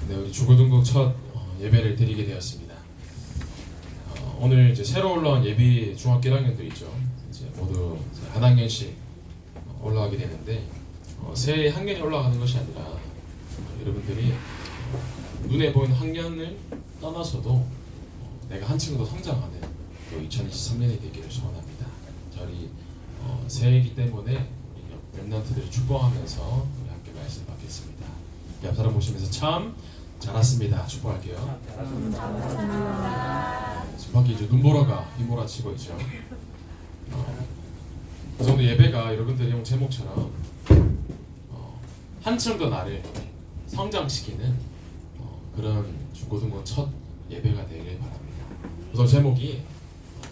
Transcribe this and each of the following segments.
네, 우리 주고등국 첫 예배를 드리게 되었습니다. 오늘 이제 새로 올라온 예비 중학교 1학년들 있죠. 이제 모두 한 학년씩 올라가게 되는데 새 학년이 올라가는 것이 아니라 여러분들이 눈에 보이는 학년을 떠나서도 내가 한층 더 성장하는 또 2023년이 되기를 소원합니다. 저희 새해이기 때문에 랩런트들을 축복하면서 우리 함께 말씀 받겠습니다. 옆 사람 보시면서 참 잘했습니다. 축복할게요. 지금 밖에 이제 눈보라가 휘몰아치고 있죠. 그 정도 예배가 여러분들이 제목처럼 한층 더 나를 성장시키는 그런 중고등부 첫 예배가 되길 바랍니다. 우선 제목이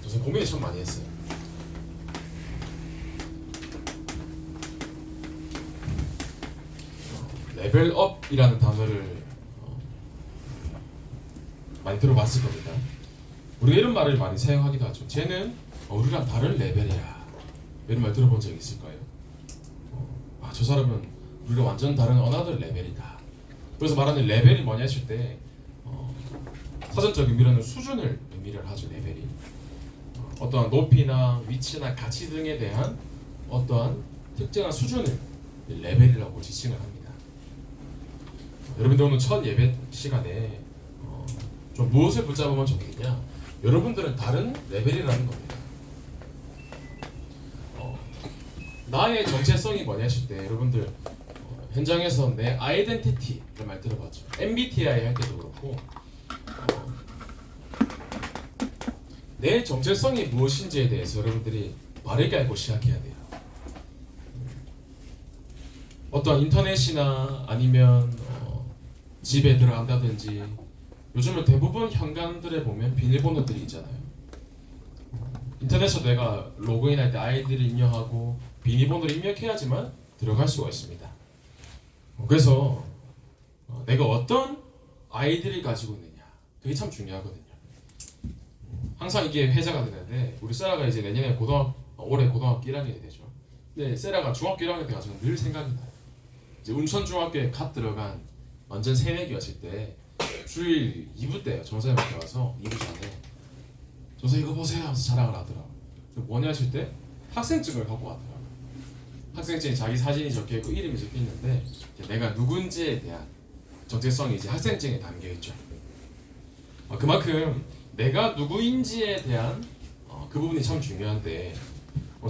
저는 고민을 참 많이 했어요. 레벨업이라는 단어를 많이 들어봤을 겁니다. 우리가 이런 말을 많이 사용하기도 하죠. 쟤는 우리랑 다른 레벨이야. 이런 말 들어본 적 있을까요? 저 사람은 우리가 완전 다른 어나더 레벨이다. 그래서 말하는 레벨이 뭐냐 했을 때 사전적 의미로는 수준을 의미를 하죠. 레벨이 어떠한 높이나 위치나 가치 등에 대한 어떠한 특정한 수준을 레벨이라고 지칭을 합니다. 여러분들 오늘 첫 예배 시간에 좀 무엇을 붙잡으면 좋겠냐? 여러분들은 다른 레벨이라는 겁니다. 나의 정체성이 뭐냐 하실 때 여러분들 현장에서 내 아이덴티티 이런 말 들어봤죠. MBTI 할 때도 그렇고 내 정체성이 무엇인지에 대해서 여러분들이 바르게 알고 시작해야 돼요. 어떤 인터넷이나 아니면 집에 들어간다든지 요즘은 대부분 현관들에 보면 비밀번호들이 있잖아요. 인터넷에서 내가 로그인할 때 아이디를 입력하고 비밀번호를 입력해야지만 들어갈 수가 있습니다. 그래서 내가 어떤 아이디를 가지고 있느냐 그게 참 중요하거든요. 항상 이게 회자가 되는데 우리 세라가 이제 내년에 올해 고등학교 1학년이 되죠. 근데 세라가 중학교 1학년 때 가지고 늘 생각이 나요. 이제 운천중학교에 갓 들어간 완전 새내기였을 때 주일 2부 때요. 정사님한테 와서 2부 전에 정사 이거 보세요 하면서 자랑을 하더라고요. 뭐냐 하실 때 학생증을 갖고 왔더라고요. 학생증에 자기 사진이 적혀있고 이름이 적혀있는데 내가 누군지에 대한 정체성이 이제 학생증에 담겨있죠. 그만큼 내가 누구인지에 대한 그 부분이 참 중요한데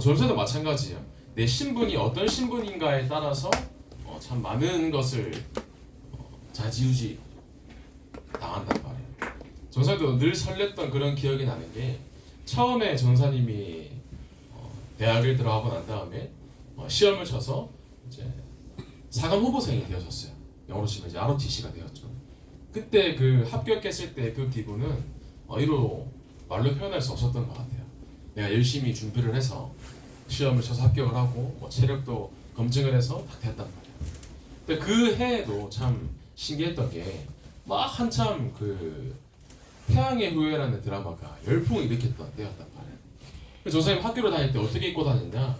전세도 마찬가지예요. 내 신분이 어떤 신분인가에 따라서 참 많은 것을 좌지우지 당한단 말이에요. 전사도 늘 설렜던 그런 기억이 나는 게 처음에 전사님이 대학을 들어가고 난 다음에 시험을 쳐서 이제 사관 후보생이 되어졌어요. 영어로 치면 이제 ROTC가 되었죠. 그때 그 합격했을 때 그 기분은 이로 말로 표현할 수 없었던 것 같아요. 내가 열심히 준비를 해서 시험을 쳐서 합격을 하고 체력도 검증을 해서 딱 됐단 말이에요. 근데 그 해에도 참 신기했던 게 막 한참 그 태양의 후예라는 드라마가 열풍을 일으켰던 때였단 말이에요. 그래서 저 선생님 학교를 다닐 때 어떻게 입고 다녔냐?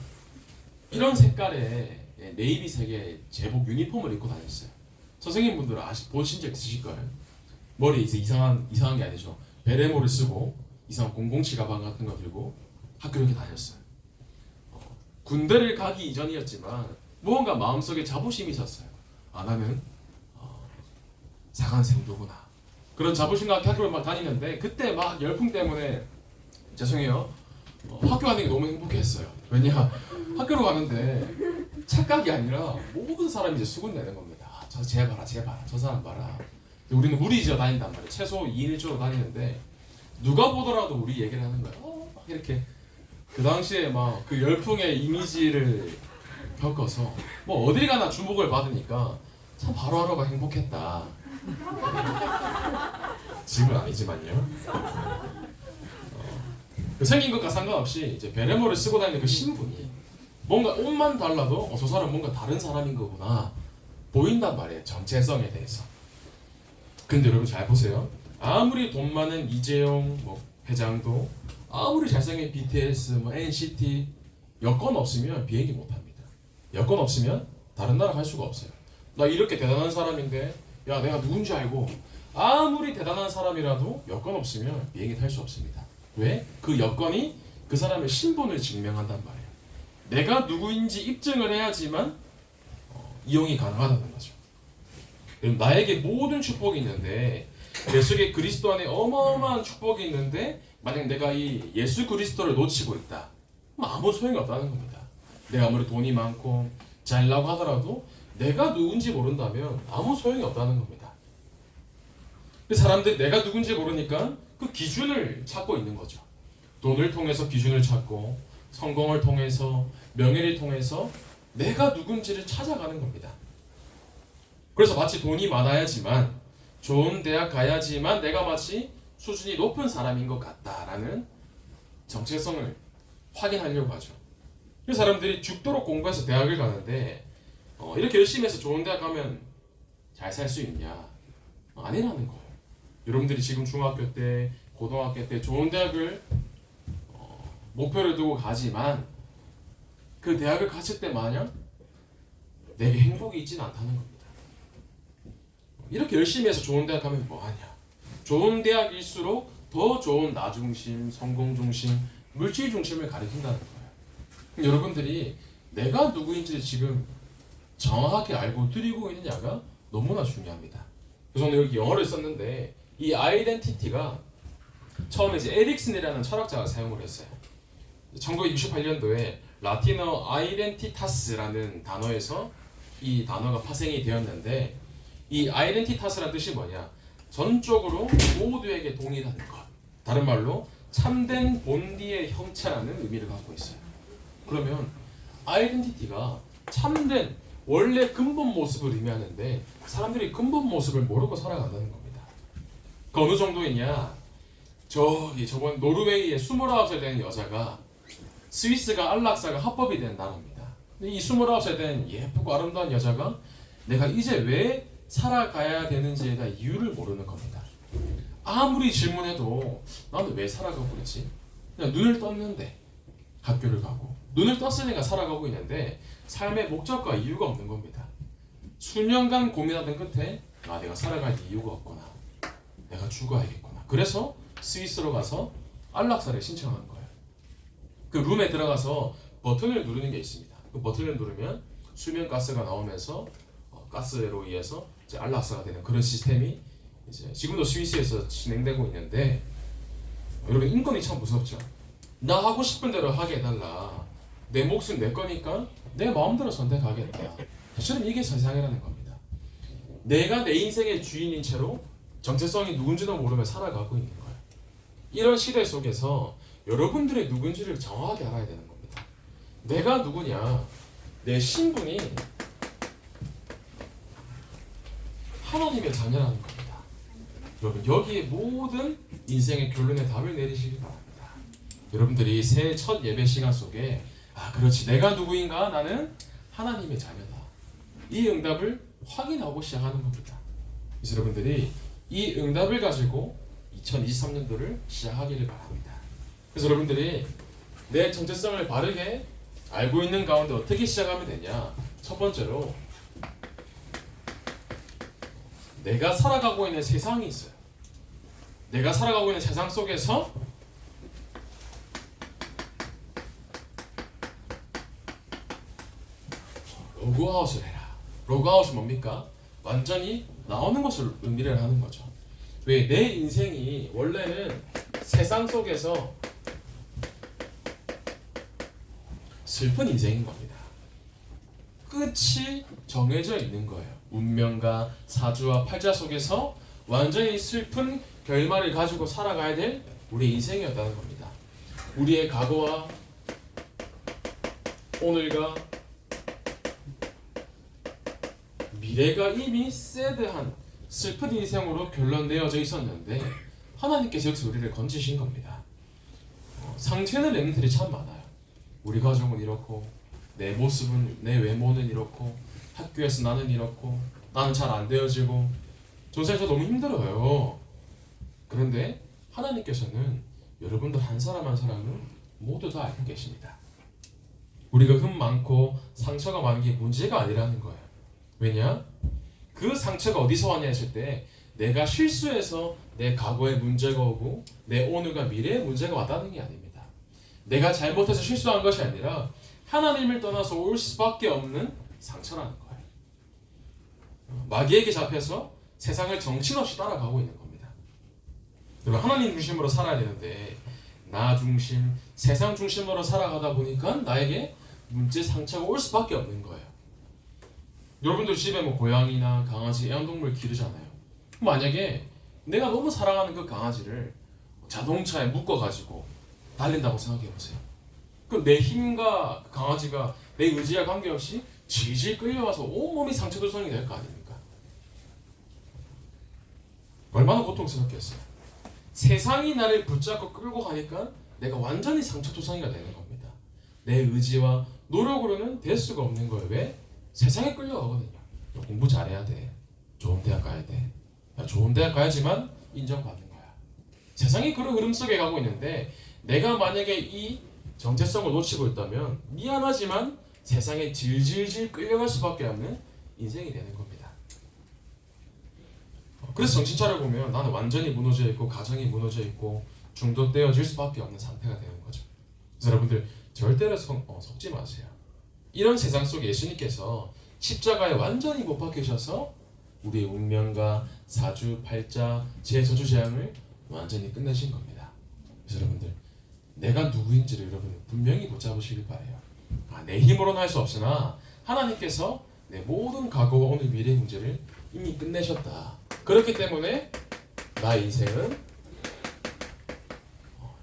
이런 색깔의 네이비색의 제복 유니폼을 입고 다녔어요. 선생님분들은 보신 적 있으실 거예요. 머리 이제 이상한 게 아니죠. 베레모를 쓰고 이상한 007 가방 같은 거 들고 학교를 이렇게 다녔어요. 군대를 가기 이전이었지만 무언가 마음속에 자부심이 있었어요. 나는 사관생도구나. 그런 자부심과 학교를 막 다니는데 그때 막 열풍 때문에 죄송해요. 학교 가는 게 너무 행복했어요. 왜냐 학교로 가는데 착각이 아니라 모든 사람이 이제 수군 내는 겁니다. 쟤 봐라 저 사람 봐라. 우리는 무리지어 다닌단 말이에요. 최소 2인 1조로 다니는데 누가 보더라도 우리 얘기를 하는 거예요. 이렇게 그 당시에 막 그 열풍의 이미지를 겪어서 뭐 어딜 가나 주목을 받으니까 참 하루하루가 행복했다. 지금은 아니지만요. 생긴 것과 상관없이 이제 베레모를 쓰고 다니는 그 신분이 뭔가 옷만 달라도 저 사람 뭔가 다른 사람인 거구나 보인단 말이에요. 정체성에 대해서. 근데 여러분 잘 보세요. 아무리 돈 많은 이재용 회장도 아무리 잘생긴 BTS NCT 여권 없으면 비행기 못 합니다. 여권 없으면 다른 나라 갈 수가 없어요. 나 이렇게 대단한 사람인데 야, 내가 누군지 알고 아무리 대단한 사람이라도 여건 없으면 비행기 탈 수 없습니다. 왜? 그 여건이 그 사람의 신분을 증명한단 말이에요. 내가 누구인지 입증을 해야지만 이용이 가능하다는 거죠. 그럼 나에게 모든 축복이 있는데, 내 속에 그리스도 안에 어마어마한 축복이 있는데 만약 내가 이 예수 그리스도를 놓치고 있다, 그럼 아무 소용이 없다는 겁니다. 내가 아무리 돈이 많고 잘나고 하더라도 내가 누군지 모른다면 아무 소용이 없다는 겁니다. 사람들이 내가 누군지 모르니까 그 기준을 찾고 있는 거죠. 돈을 통해서 기준을 찾고, 성공을 통해서, 명예를 통해서 내가 누군지를 찾아가는 겁니다. 그래서 마치 돈이 많아야지만, 좋은 대학 가야지만 내가 마치 수준이 높은 사람인 것 같다라는 정체성을 확인하려고 하죠. 그 사람들이 죽도록 공부해서 대학을 가는데 이렇게 열심히 해서 좋은 대학 가면 잘 살 수 있냐? 아니라는 거예요. 여러분들이 지금 중학교 때, 고등학교 때 좋은 대학을 목표를 두고 가지만 그 대학을 갔을 때 마냥 내게 행복이 있지는 않다는 겁니다. 이렇게 열심히 해서 좋은 대학 가면 뭐하냐? 좋은 대학일수록 더 좋은 나 중심, 성공 중심, 물질 중심을 가리킨다는 거예요. 여러분들이 내가 누구인지 지금 정확하게 알고 드리고 있느냐가 너무나 중요합니다. 그래서 오늘 여기 영어를 썼는데, 이 아이덴티티가 처음에 이제 에릭슨이라는 철학자가 사용을 했어요. 1968년도에 라틴어 아이덴티타스라는 단어에서 이 단어가 파생이 되었는데, 이 아이덴티타스라는 뜻이 뭐냐? 전적으로 모두에게 동일한 것. 다른 말로 참된 본디의 형체라는 의미를 갖고 있어요. 그러면 아이덴티티가 참된 원래 근본 모습을 의미하는데, 사람들이 근본 모습을 모르고 살아간다는 겁니다. 그 어느 정도이냐? 저번 노르웨이의 29살 된 여자가, 스위스가 안락사가 합법이 된 나라입니다. 이 29살 된 예쁘고 아름다운 여자가 내가 이제 왜 살아가야 되는지에 대한 이유를 모르는 겁니다. 아무리 질문해도 나는 왜 살아가고 있지? 그냥 눈을 떴는데 학교를 가고, 눈을 떴으니까 살아가고 있는데 삶의 목적과 이유가 없는 겁니다. 수년간 고민하던 끝에 내가 살아갈 이유가 없구나, 내가 죽어야겠구나. 그래서 스위스로 가서 안락사를 신청한 거예요. 그 룸에 들어가서 버튼을 누르는 게 있습니다. 그 버튼을 누르면 수면 가스가 나오면서 가스로 의해서 이제 안락사가 되는 그런 시스템이 이제 지금도 스위스에서 진행되고 있는데, 여러분 인권이 참 무섭죠. 나 하고 싶은 대로 하게 해달라. 내 몫은 내 거니까 내 마음대로 선택하겠다. 사실은 이게 세상이라는 겁니다. 내가 내 인생의 주인인 채로 정체성이 누군지도 모르며 살아가고 있는 거예요. 이런 시대 속에서 여러분들의 누군지를 정확하게 알아야 되는 겁니다. 내가 누구냐? 내 신분이 하나님의 자녀라는 겁니다. 여러분, 여기에 모든 인생의 결론의 답을 내리시기 바랍니다. 여러분들이 새해 첫 예배 시간 속에 그렇지, 내가 누구인가? 나는 하나님의 자녀다. 이 응답을 확인하고 시작하는 겁니다. 그래서 여러분들이 이 응답을 가지고 2023년도를 시작하기를 바랍니다. 그래서 여러분들이 내 정체성을 바르게 알고 있는 가운데 어떻게 시작하면 되냐? 첫 번째로 내가 살아가고 있는 세상이 있어요. 내가 살아가고 있는 세상 속에서 로그아웃을 해라. 로그아웃이 뭡니까? 완전히 나오는 것을 의미를 하는 거죠. 왜? 내 인생이 원래는 세상 속에서 슬픈 인생인 겁니다. 끝이 정해져 있는 거예요. 운명과 사주와 팔자 속에서 완전히 슬픈 결말을 가지고 살아가야 될 우리의 인생이었다는 겁니다. 우리의 과거와 오늘과 미래가 이미 새드한 슬픈 인생으로 결론되어져 있었는데, 하나님께서 여기서 우리를 건지신 겁니다. 상처는 렘들이 참 많아요. 우리 가족은 이렇고, 내 모습은, 내 외모는 이렇고, 학교에서 나는 이렇고, 나는 잘 안 되어지고, 전생에서 너무 힘들어요. 그런데 하나님께서는 여러분들 한 사람 한 사람은 모두 다 알고 계십니다. 우리가 흠 많고 상처가 많은 게 문제가 아니라는 거예요. 왜냐? 그 상처가 어디서 왔냐 했을 때 내가 실수해서 내 과거에 문제가 오고 내 오늘과 미래에 문제가 왔다는 게 아닙니다. 내가 잘못해서 실수한 것이 아니라 하나님을 떠나서 올 수밖에 없는 상처라는 거예요. 마귀에게 잡혀서 세상을 정신없이 따라가고 있는 겁니다. 여러분, 하나님 중심으로 살아야 되는데 나 중심, 세상 중심으로 살아가다 보니까 나에게 문제, 상처가 올 수밖에 없는 거예요. 여러분들 집에 뭐 고양이나 강아지, 애완동물 기르잖아요. 만약에 내가 너무 사랑하는 그 강아지를 자동차에 묶어가지고 달린다고 생각해보세요. 그럼 내 힘과 그 강아지가 내 의지와 관계없이 질질 끌려와서 온몸이 상처도성이 될 거 아닙니까? 얼마나 고통스럽겠어요. 세상이 나를 붙잡고 끌고 가니까 내가 완전히 상처도성이가 되는 겁니다. 내 의지와 노력으로는 될 수가 없는 거예요. 왜? 세상에 끌려가거든요. 공부 잘해야 돼. 좋은 대학 가야 돼. 좋은 대학 가야지만 인정받는 거야. 세상이 그런 흐름 속에 가고 있는데 내가 만약에 이 정체성을 놓치고 있다면 미안하지만 세상에 질질질 끌려갈 수밖에 없는 인생이 되는 겁니다. 그래서 정신 차려보면 나는 완전히 무너져 있고 가정이 무너져 있고 중독되어질 수밖에 없는 상태가 되는 거죠. 그래서 여러분들 절대로 속지 마세요. 이런 세상 속에 예수님께서 십자가에 완전히 못 박히셔서 우리의 운명과 사주팔자, 재서주재앙을 완전히 끝내신 겁니다. 그래서 여러분들 내가 누구인지를 여러분 분명히 붙잡으시길 바래요. 내 힘으로는 할 수 없으나 하나님께서 내 모든 과거와 오늘 미래의 문제를 이미 끝내셨다. 그렇기 때문에 나의 인생은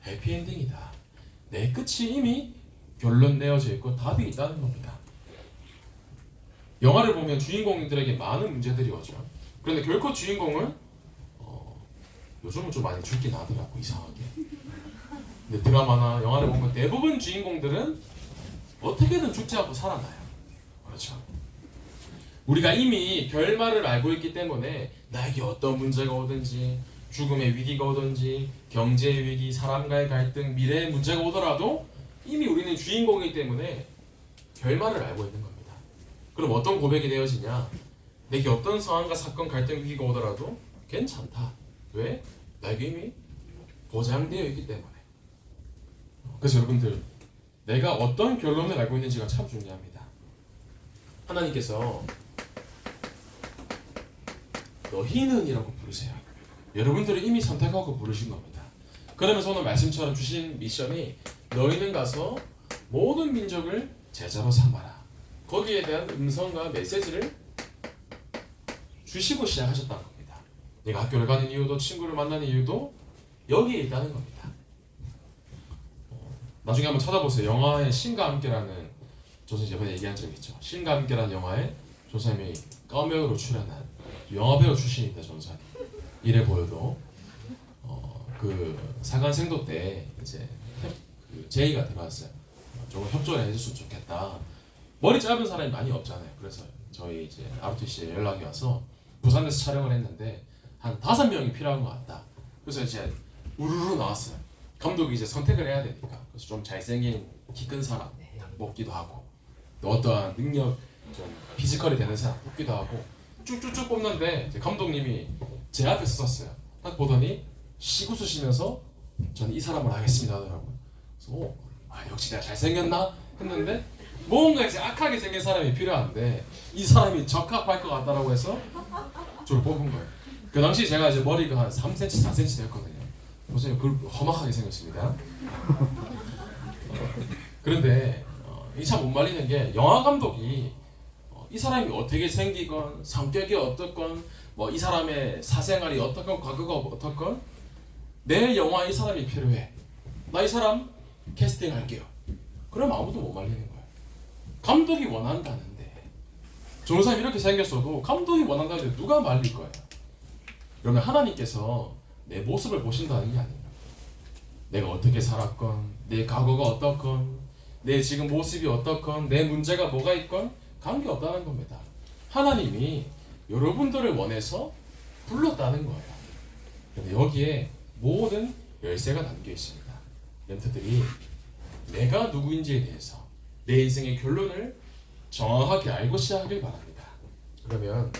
해피엔딩이다. 내 끝이 이미 결론 내어져 있고 답이 있다는 겁니다. 영화를 보면 주인공들에게 많은 문제들이 오죠. 그런데 결코 주인공은 요즘은 좀 많이 죽긴 하더라고, 이상하게. 근데 드라마나 영화를 보면 대부분 주인공들은 어떻게든 죽지 않고 살아나요. 그렇죠. 우리가 이미 결말을 알고 있기 때문에 나에게 어떤 문제가 오든지 죽음의 위기가 오든지 경제의 위기, 사람과의 갈등, 미래의 문제가 오더라도 이미 우리는 주인공이기 때문에 결말을 알고 있는 겁니다. 그럼 어떤 고백이 되어지냐? 내게 어떤 상황과 사건, 갈등, 위기가 오더라도 괜찮다. 왜? 나에게 이미 보장되어 있기 때문에. 그래서 여러분들 내가 어떤 결론을 알고 있는지가 참 중요합니다. 하나님께서 너희는 이라고 부르세요. 여러분들을 이미 선택하고 부르신 겁니다. 그러면서 오늘 말씀처럼 주신 미션이 너희는 가서 모든 민족을 제자로 삼아라. 거기에 대한 음성과 메시지를 주시고 시작하셨다는 겁니다. 내가 학교를 가는 이유도 친구를 만나는 이유도 여기에 있다는 겁니다. 나중에 한번 찾아보세요. 영화의 신과 함께라는, 저는 이번에 얘기한 적이 있죠. 신과 함께라는 영화에 조사님이 까메오로 출연한 영화배우 출신입니다. 전사님. 이래 보여도 그 사관생도 때 이제 그 제의가 들어왔어요. 조금 협조를 해줬으면 좋겠다. 머리 짧은 사람이 많이 없잖아요. 그래서 저희 이제 ROTC에 연락이 와서 부산에서 촬영을 했는데 한 5명이 필요한 것 같다. 그래서 이제 우르르 나왔어요. 감독이 이제 선택을 해야 되니까. 그래서 좀 잘생긴 키 큰 사람 뽑기도 하고 또 어떠한 능력 좀 피지컬이 되는 사람 뽑기도 하고 쭉쭉쭉 뽑는데 이제 감독님이 제 앞에 섰어요. 딱 보더니 시구 쓰시면서 저는 이 사람을 하겠습니다 하더라고요. 그래서 역시 내가 잘생겼나 했는데 뭔가 이제 악하게 생긴 사람이 필요한데 이 사람이 적합할 것 같다라고 해서 저를 뽑은 거예요. 그 당시 제가 이제 머리가 한 3cm, 4cm 됐거든요. 보세요, 그 험악하게 생겼습니다. 그런데 이 참 못 말리는 게 영화 감독이 이 사람이 어떻게 생기건 성격이 어떻건 뭐 이 사람의 사생활이 어떻건 과거가 어떻건 내 영화에 이 사람이 필요해. 나 이 사람 캐스팅 할게요. 그럼 아무도 못 말리는 거예요. 감독이 원한다는데 좋은 사람이 이렇게 생겼어도 감독이 원한다는데 누가 말릴 거예요? 그러면 하나님께서 내 모습을 보신다는 게 아니에요. 내가 어떻게 살았건 내 과거가 어떻건 내 지금 모습이 어떻건 내 문제가 뭐가 있건 관계없다는 겁니다. 하나님이 여러분들을 원해서 불렀다는 거예요. 근데 여기에 모든 열쇠가 담겨 있습니다. 멘토들이 내가 누구인지에 대해서 내 인생의 결론을 정확하게 알고 시작하길 바랍니다. 그러면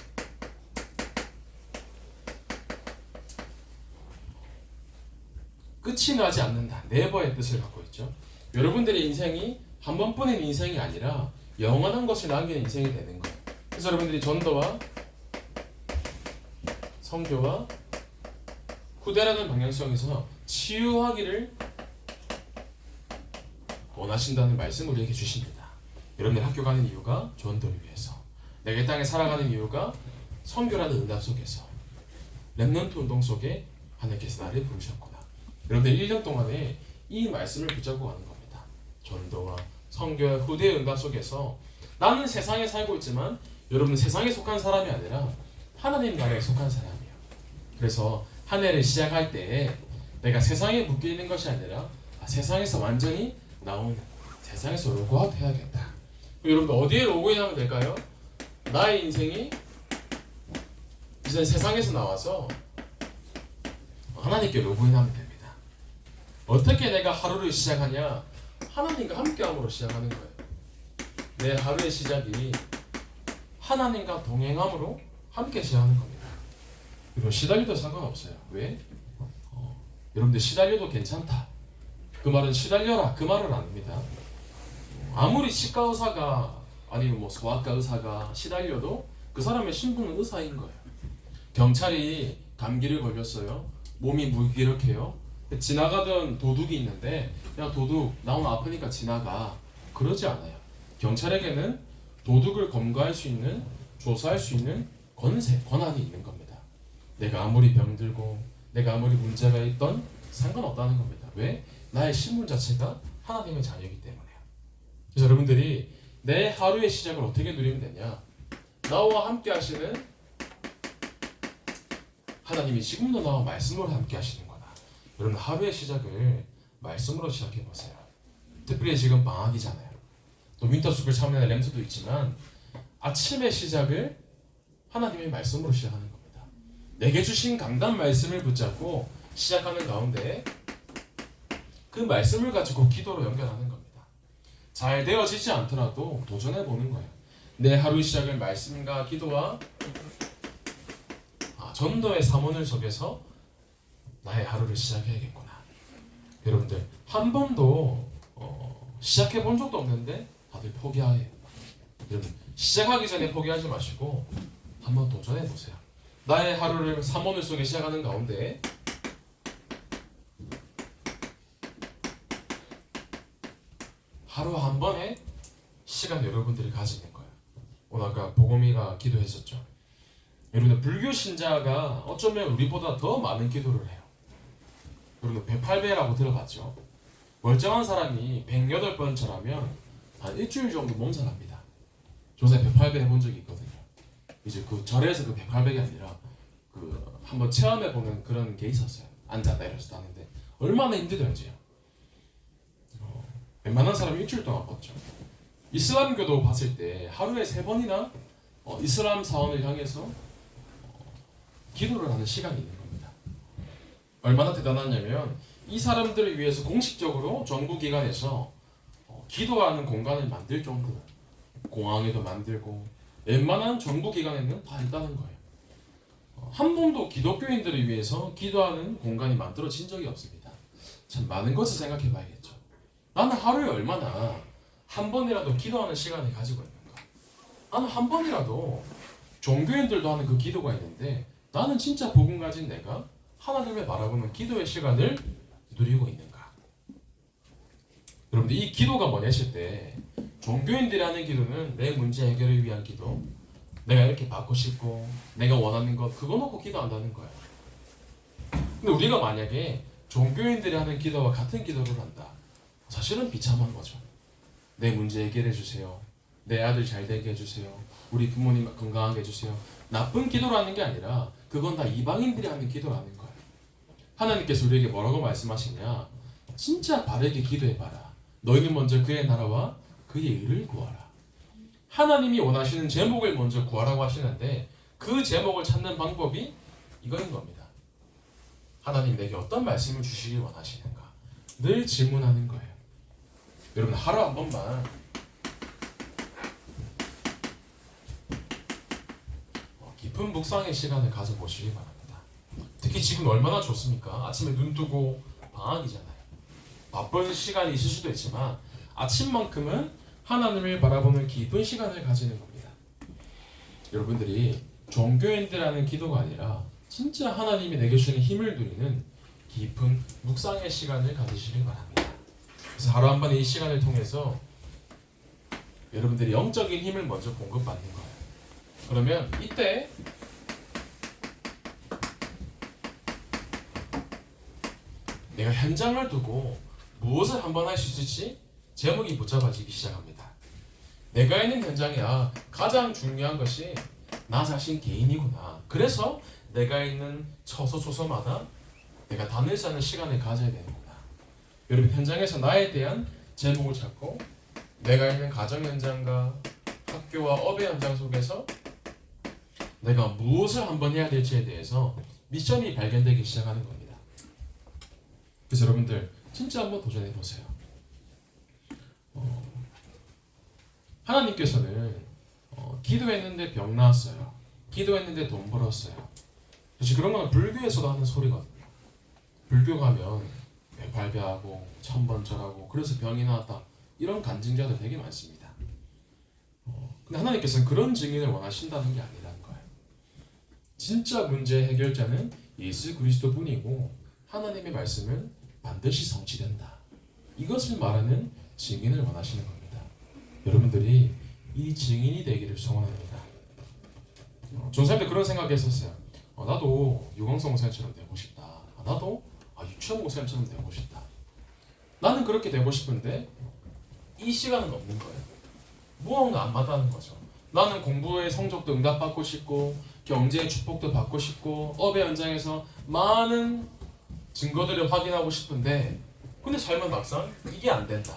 끝이 나지 않는다. 네버의 뜻을 갖고 있죠. 여러분들의 인생이 한 번뿐인 인생이 아니라 영원한 것을 남기는 인생이 되는 거예요. 그래서 여러분들이 전도와 선교와 후대라는 방향성에서 치유하기를 원하신다는 말씀을 우리에게 주십니다. 여러분들 학교 가는 이유가 전도를 위해서, 내가 이 땅에 살아가는 이유가 선교라는 응답 속에서, 렘넌트 운동 속에 하나님께서 나를 부르셨구나. 여러분들 1년 동안에 이 말씀을 붙잡고 가는 겁니다. 전도와 선교와 후대의 응답 속에서 나는 세상에 살고 있지만 여러분은 세상에 속한 사람이 아니라 하나님 나라에 속한 사람이에요. 그래서 한 해를 시작할 때 내가 세상에 묶여 있는 것이 아니라 세상에서 완전히 나오는, 세상에서 로그아웃 해야겠다. 여러분들 어디에 로그인하면 될까요? 나의 인생이 이제 세상에서 나와서 하나님께 로그인하면 됩니다. 어떻게 내가 하루를 시작하냐? 하나님과 함께함으로 시작하는 거예요. 내 하루의 시작이 하나님과 동행함으로 함께 시작하는 겁니다. 그리고 시달려도 상관없어요. 왜? 여러분들 시달려도 괜찮다. 그 말은 시달려라 그 말은 아닙니다. 아무리 치과 의사가 아니면 뭐 소아과 의사가 시달려도 그 사람의 신분은 의사인 거예요. 경찰이 감기를 걸렸어요. 몸이 무기력해요. 지나가던 도둑이 있는데 야 도둑 나 오늘 아프니까 지나가, 그러지 않아요. 경찰에게는 도둑을 검거할 수 있는, 조사할 수 있는 권한이 있는 겁니다. 내가 아무리 병들고 내가 아무리 문제가 있던 상관없다는 겁니다. 왜? 나의 신분 자체가 하나님의 자녀이기 때문에요. 그래서 여러분들이 내 하루의 시작을 어떻게 누리면 되냐? 나와 함께 하시는 하나님이 지금도 나와 말씀으로 함께 하시는 거다. 여러분 하루의 시작을 말씀으로 시작해 보세요. 특별히 지금 방학이잖아요. 또 윈터스쿨 참여하는 램스도 있지만 아침의 시작을 하나님의 말씀으로 시작하는 겁니다. 내게 주신 강단 말씀을 붙잡고 시작하는 가운데 그 말씀을 가지고 기도로 연결하는 겁니다. 잘 되어지지 않더라도 도전해 보는 거예요. 내 하루 시작을 말씀과 기도와 전도의 사문을 속에서 나의 하루를 시작해야겠구나. 여러분들 한 번도 시작해 본 적도 없는데 다들 포기해요. 여러분 시작하기 전에 포기하지 마시고 한번 도전해 보세요. 나의 하루를 사문을 속에 시작하는 가운데 하루 한 번의 시간 여러분들이 가지는 거예요. 오늘 아까 보검이가 기도했었죠. 여러분들 불교 신자가 어쩌면 우리보다 더 많은 기도를 해요. 여러분 108배라고 들어봤죠? 멀쩡한 사람이 108번 절하면 한 일주일 정도 몸살합니다. 조사에 108배 해본 적이 있거든요. 이제 그 절에서 그 108배가 아니라 그 한번 체험해보는 그런 게 있었어요. 앉았다 일어섰다 하는데 얼마나 힘들던지요. 웬만한 사람이 일주일 동안 뻗죠. 이슬람교도 봤을 때 하루에 3번이나 이슬람 사원을 향해서 기도를 하는 시간이 있는 겁니다. 얼마나 대단하냐면 이 사람들을 위해서 공식적으로 정부기관에서 기도하는 공간을 만들 정도로 공항에도 만들고 웬만한 정부기관에는 다 있다는 거예요. 한 번도 기독교인들을 위해서 기도하는 공간이 만들어진 적이 없습니다. 참 많은 것을 생각해 봐야겠죠. 나는 하루에 얼마나 한 번이라도 기도하는 시간을 가지고 있는가? 나는 한 번이라도 종교인들도 하는 그 기도가 있는데 나는 진짜 복음 가진 내가 하나님을 바라보는 기도의 시간을 누리고 있는가? 여러분들 이 기도가 뭐냐 하실 때 종교인들이 하는 기도는 내 문제 해결을 위한 기도, 내가 이렇게 받고 싶고 내가 원하는 것 그거 놓고 기도한다는 거예요. 근데 우리가 만약에 종교인들이 하는 기도와 같은 기도를 한다, 사실은 비참한 거죠. 내 문제 해결해 주세요. 내 아들 잘 되게 해주세요. 우리 부모님 건강하게 해주세요. 나쁜 기도라는 게 아니라 그건 다 이방인들이 하는 기도라는 거예요. 하나님께서 우리에게 뭐라고 말씀하시냐? 진짜 바르게 기도해봐라. 너희는 먼저 그의 나라와 그의 의를 구하라. 하나님이 원하시는 제목을 먼저 구하라고 하시는데 그 제목을 찾는 방법이 이거인 겁니다. 하나님 내게 어떤 말씀을 주시길 원하시는가? 늘 질문하는 거예요. 여러분 하루 한 번만 깊은 묵상의 시간을 가져보시기 바랍니다. 특히 지금 얼마나 좋습니까? 아침에 눈 뜨고 방학이잖아요. 바쁜 시간이 있을 수도 있지만 아침만큼은 하나님을 바라보는 깊은 시간을 가지는 겁니다. 여러분들이 종교인들하는 기도가 아니라 진짜 하나님이 내게 주시는 힘을 누리는 깊은 묵상의 시간을 가지시길 바랍니다. 그래서 하루 한 번의 이 시간을 통해서 여러분들이 영적인 힘을 먼저 공급받는 거예요. 그러면 이때 내가 현장을 두고 무엇을 한번 할 수 있을지 제목이 붙잡아지기 시작합니다. 내가 있는 현장이 가장 중요한 것이 나 자신 개인이구나. 그래서 내가 있는 처소초소마다 내가 담을 쌓는 시간을 가져야 되는구나. 여러분 현장에서 나에 대한 제목을 찾고 내가 있는 가정 현장과 학교와 업의 현장 속에서 내가 무엇을 한번 해야 될지에 대해서 미션이 발견되기 시작하는 겁니다. 그래서 여러분들 진짜 한번 도전해 보세요. 하나님께서는 기도했는데 병 나았어요. 기도했는데 돈 벌었어요. 사실 그런 건 불교에서도 하는 소리거든요. 불교 가면 발배하고 천번절하고 그래서 병이 나왔다 이런 간증자들 되게 많습니다. 근데 하나님께서는 그런 증인을 원하신다는 게 아니라는 거예요. 진짜 문제 해결자는 예수 그리스도뿐이고 하나님의 말씀은 반드시 성취된다. 이것을 말하는 증인을 원하시는 겁니다. 여러분들이 이 증인이 되기를 소원합니다. 전 사람들 그런 생각했었어요. 나도 유광성 목사님처럼 되고 싶다. 나도 유치원 목사님처럼 되고 싶다. 나는 그렇게 되고 싶은데 이 시간은 없는 거예요. 무언가 안 맞다는 거죠. 나는 공부의 성적도 응답받고 싶고 경제의 축복도 받고 싶고 업의 현장에서 많은 증거들을 확인하고 싶은데 근데 삶은 막상 이게 안 된다.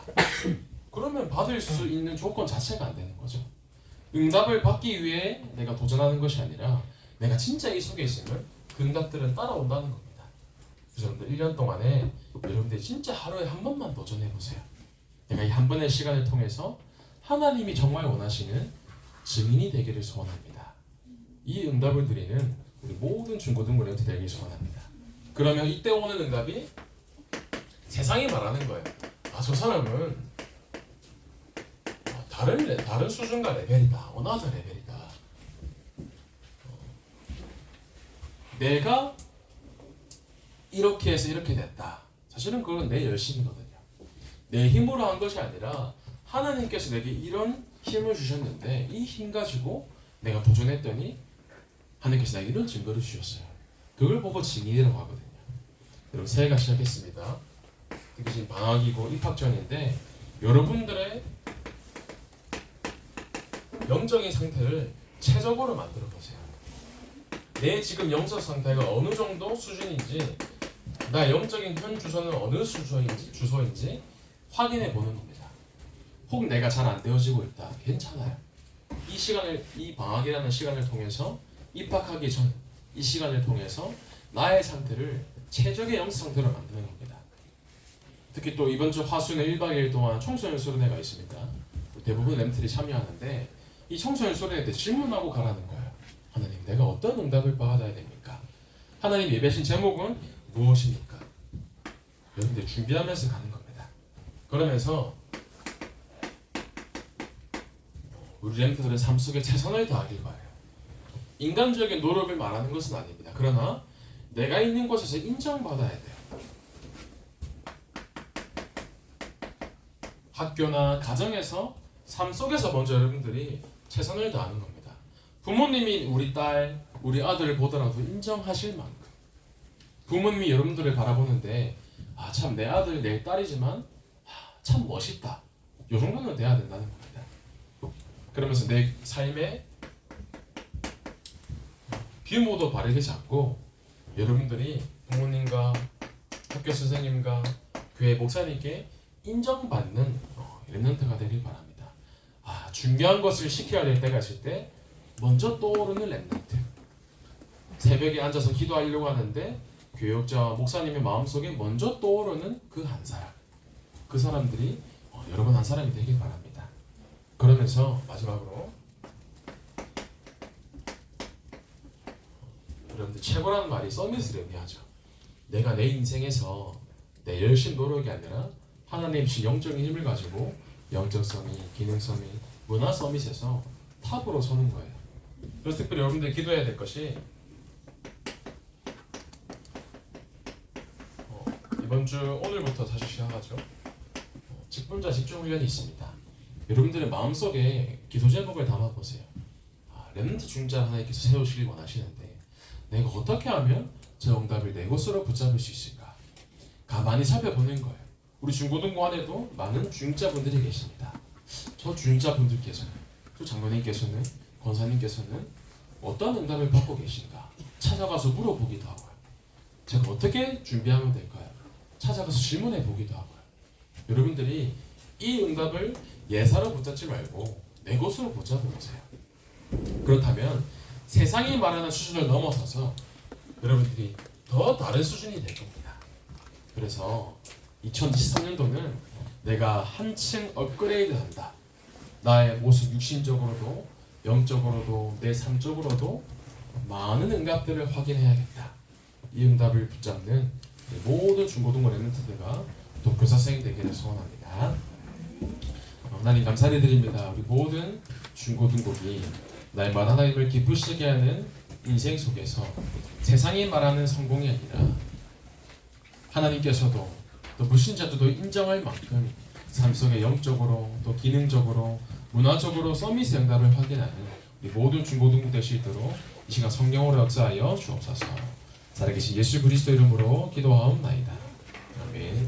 그러면 받을 수 있는 조건 자체가 안 되는 거죠. 응답을 받기 위해 내가 도전하는 것이 아니라 내가 진짜 이 속에 있으면 그 응답들은 따라온다는 겁니다. 그래서 여러분들 1년 동안에 여러분들이 진짜 하루에 한 번만 도전해보세요. 내가 이 한 번의 시간을 통해서 하나님이 정말 원하시는 증인이 되기를 소원합니다. 이 응답을 드리는 우리 모든 중고등부모님들 되기를 소원합니다. 그러면 이때 오는 응답이 세상이 말하는 거예요. 저 사람은 다른 수준과 레벨이다. 어나더 레벨이다. 내가 이렇게 해서 이렇게 됐다. 사실은 그건 내 열심이거든요. 내 힘으로 한 것이 아니라 하나님께서 내게 이런 힘을 주셨는데 이 힘 가지고 내가 도전했더니 하나님께서 나에게 이런 증거를 주셨어요. 그걸 보고 증인이라고 하거든요. 여러분 새해가 시작했습니다. 특히 지금 방학이고 입학 전인데 여러분들의 영적인 상태를 최적으로 만들어 보세요. 내 지금 영적 상태가 어느 정도 수준인지 나 영적인 현 주소는 어느 주소인지 확인해 보는 겁니다. 혹 내가 잘 안 되어지고 있다. 괜찮아요. 이 방학이라는 시간을 통해서 입학하기 전 이 시간을 통해서 나의 상태를 최적의 영적 상태로 만드는 겁니다. 특히 또 이번 주 화수는 1박 2일 동안 청소년 수련회가 있습니다. 대부분 램틀이 참여하는데 이 청소년 수련회 때 질문하고 가라는 거예요. 하나님, 내가 어떤 응답을 받아야 됩니까? 하나님 예배하신 제목은 무엇입니까? 여러분들 준비하면서 가는 겁니다. 그러면서 우리 램트들은 삶 속에 최선을 다하길 바래요. 인간적인 노력을 말하는 것은 아닙니다. 그러나 내가 있는 곳에서 인정받아야 돼요. 학교나 가정에서 삶 속에서 먼저 여러분들이 최선을 다하는 겁니다. 부모님이 우리 딸, 우리 아들을 보더라도 인정하실 만큼 부모님이 여러분들을 바라보는데 참 내 아들, 내 딸이지만 참 멋있다. 이 정도는 돼야 된다는 겁니다. 그러면서 내 삶의 규모도 바르게 잡고 여러분들이 부모님과 학교 선생님과 교회 목사님께 인정받는 렘넌트가 되길 바랍니다. 중요한 것을 시켜야 될 때가 있을 때 먼저 떠오르는 렘넌트. 새벽에 앉아서 기도하려고 하는데 교역자와 목사님의 마음속에 먼저 떠오르는 그 한 사람. 그 사람들이 여러분 한 사람이 되길 바랍니다. 그러면서 마지막으로 여러분들 최고라는 말이 서밋을 의미하죠. 내가 내 인생에서 내 열심 노력이 아니라 하나님 신 영적인 힘을 가지고 영적 서밋, 기능 서밋, 문화 서밋에서 탑으로 서는 거예요. 그래서 특별히 여러분들이 기도해야 될 것이 이번 주 오늘부터 다시 시작하죠. 직분자 집중 훈련이 있습니다. 여러분들의 마음속에 기도 제목을 담아보세요. 렘넌트 중자 하나님께서 세우시길 원하시는데 내가 어떻게 하면 저 응답을 내 것으로 붙잡을 수 있을까? 가만히 살펴보는 거예요. 우리 중고등부 안에도 많은 중자분들이 계십니다. 저 중자분들께서는, 저 장로님께서는, 권사님께서는 어떤 응답을 받고 계신가? 찾아가서 물어보기도 하고요. 제가 어떻게 준비하면 될까요? 찾아가서 질문해 보기도 하고요. 여러분들이 이 응답을 예사로 붙잡지 말고 내 것으로 붙잡아 보세요. 그렇다면 세상이 말하는 수준을 넘어서서 여러분들이 더 다른 수준이 될 겁니다. 그래서 2023년도는 내가 한층 업그레이드 한다. 나의 모습 육신적으로도 영적으로도 내 삶적으로도 많은 응답들을 확인해야겠다. 이 응답을 붙잡는 모든 중고등부 렘넌트들과 도교사생이 되기를 소원합니다. 하나님 감사를 드립니다. 우리 모든 중고등부이 날마다 하나님을 기쁘시게 하는 인생 속에서 세상이 말하는 성공이 아니라 하나님께서도 또 불신자들도 인정할 만큼 삶 속에 영적으로 또 기능적으로 문화적으로 서밋의 응답을 확인하는 우리 모든 중고등부 될 수 있도록 이 시간 성령으로 역사하여 주옵소서. 살아계신 예수 그리스도 이름으로 기도하옵나이다. 아멘.